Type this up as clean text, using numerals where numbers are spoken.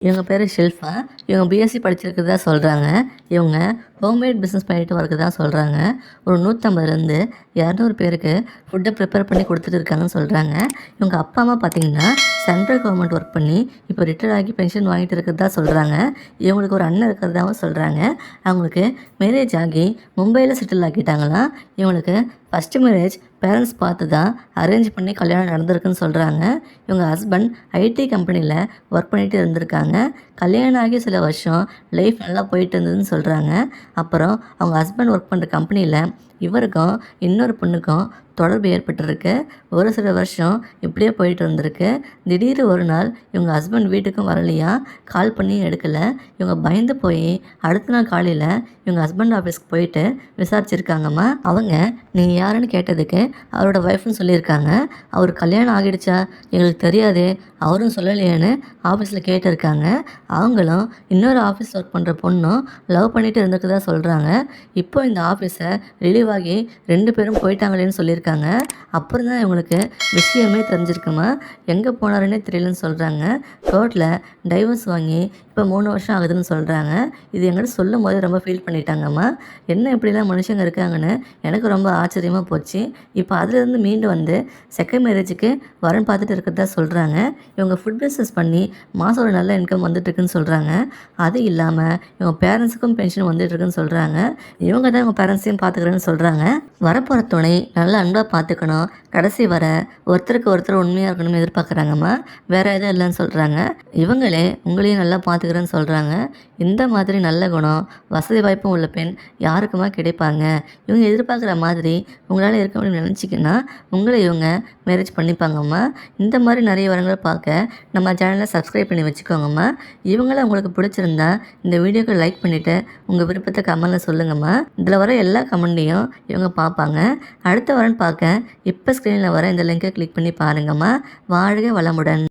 இவங்க பேர் ஷில்பா. இவங்க பிஎஸ்சி படிச்சிருக்கிறதா சொல்கிறாங்க. இவங்க ஹோம்மேட் பிஸ்னஸ் பண்ணிட்டு வரதா சொல்கிறாங்க. ஒரு 150லேருந்து 200 பேருக்கு ஃபுட்டை ப்ரிப்பேர் பண்ணி கொடுத்துட்டு இருக்காங்கன்னு சொல்கிறாங்க. இவங்க அப்பா அம்மா பார்த்தீங்கன்னா சென்ட்ரல் கவர்மெண்ட் ஒர்க் பண்ணி இப்போ ரிட்டையர் ஆகி பென்ஷன் வாங்கிட்டு இருக்கிறதா சொல்கிறாங்க. இவங்களுக்கு ஒரு அண்ணன் இருக்கிறதாவும் சொல்கிறாங்க. அவங்களுக்கு மேரேஜ் ஆகி மும்பையில் செட்டில் ஆக்கிட்டாங்களாம். இவங்களுக்கு ஃபஸ்ட்டு மேரேஜ் பேரண்ட்ஸ் பார்த்து தான் அரேஞ்ச் பண்ணி கல்யாணம் நடந்திருக்குன்னு சொல்கிறாங்க. இவங்க ஹஸ்பண்ட் ஐடி கம்பெனியில் ஒர்க் பண்ணிட்டு இருந்திருக்காங்க. கல்யாணம் ஆகி சில வருஷம் லைஃப் நல்லா போயிட்டு இருந்ததுன்னு சொல்கிறாங்க. அப்புறம் அவங்க ஹஸ்பண்ட் ஒர்க் பண்ணுற கம்பெனியில் இவருக்கும் இன்னொரு பொண்ணுக்கும் தொடர்பு ஏற்பட்டிருக்கு. ஒரு சில வருஷம் இப்படியே போயிட்டு இருந்திருக்கு. திடீர்னு ஒரு நாள் இவங்க ஹஸ்பண்ட் வீட்டுக்கும் வரலையா, கால் பண்ணி எடுக்கலை. இவங்க பயந்து போய் அடுத்த நாள் காலையில் இவங்க ஹஸ்பண்ட் ஆஃபீஸ்க்கு போயிட்டு விசாரிச்சிருக்காங்கம்மா. அவங்க நீங்கள் யாருன்னு கேட்டதுக்கு அவரோட ஒய்ஃப்னு சொல்லியிருக்காங்க. அவர் கல்யாணம் ஆகிடுச்சா எங்களுக்கு தெரியாதே, அவரும் சொல்லலையேன்னு ஆஃபீஸில் கேட்டிருக்காங்க. அவங்களும் இன்னொரு ஆஃபீஸ் ஒர்க் பண்ணுற பொண்ணும் லவ் பண்ணிட்டு இருந்துக்குதா சொல்கிறாங்க. இப்போ இந்த ஆஃபீஸை ரிலீவ் ஆகி 2 பேரும் போயிட்டாங்களேன்னு சொல்லியிருக்காங்க. அப்புறம் தான் இவங்களுக்கு விஷயமே தெரிஞ்சிருக்குமா. எங்கே போனாருன்னே தெரியலன்னு சொல்கிறாங்க. கோர்ட்டில் டைவர்ஸ் வாங்கி இப்போ 3 வருஷம் ஆகுதுன்னு சொல்கிறாங்க. இது எங்கிட்ட சொல்லும் போதே ரொம்ப ஃபீல் பண்ணிட்டாங்கம்மா. என்ன இப்படிலாம் மனுஷங்க இருக்காங்கன்னு எனக்கு ரொம்ப ஆச்சரியமாக போச்சு. இப்போ அதுலேருந்து மீண்டு வந்து செகண்ட் மேரேஜுக்கு வரன் பார்த்துட்டு இருக்கிறதா சொல்கிறாங்க. இவங்க ஃபுட் பிஸ்னஸ் பண்ணி மாதம் ஒரு நல்ல இன்கம் வந்துட்டுருக்குன்னு சொல்கிறாங்க. அது இல்லாமல் இவங்க பேரண்ட்ஸுக்கும் பென்ஷன் வந்துட்டுருக்குன்னு சொல்கிறாங்க. இவங்க தான் இவங்க பேரண்ட்ஸையும் பார்த்துக்கிறேன்னு சொல்கிறாங்க. வரப்போகிற துணை நல்லா அன்பாக பார்த்துக்கணும், கடைசி வர ஒருத்தருக்கு ஒருத்தர் உண்மையாக இருக்கணும்னு எதிர்பார்க்குறாங்கம்மா. வேறு எதுவும் இல்லைன்னு சொல்கிறாங்க. இவங்களே உங்களையும் நல்லா பார்த்துக்கிறேன்னு சொல்கிறாங்க. இந்த மாதிரி நல்ல குணம், வசதி வாய்ப்பும் உள்ள பெண் யாருக்குமா கிடைப்பாங்க. இவங்க எதிர்பார்க்குற மாதிரி உங்களால் இருக்க முடியும்னு நினச்சிங்கன்னா உங்களை இவங்க மேரேஜ் பண்ணிப்பாங்கம்மா. இந்த மாதிரி நிறைய வரங்களை பார்க்க நம்ம சேனலை சப்ஸ்கிரைப் பண்ணி வச்சுக்கோங்கம்மா. இவங்கள உங்களுக்கு பிடிச்சிருந்தா இந்த வீடியோக்கு லைக் பண்ணிவிட்டு உங்கள் விருப்பத்தை கமெண்டில் சொல்லுங்கம்மா. இதில் வர எல்லா கமெண்ட்டையும் இவங்க பார்ப்பாங்க. அடுத்த வாரம் பார்க்க இப்போ ஸ்க்ரீனில் வர இந்த லிங்கை கிளிக் பண்ணி பாருங்கம்மா. வாழ்க வளமுடன்.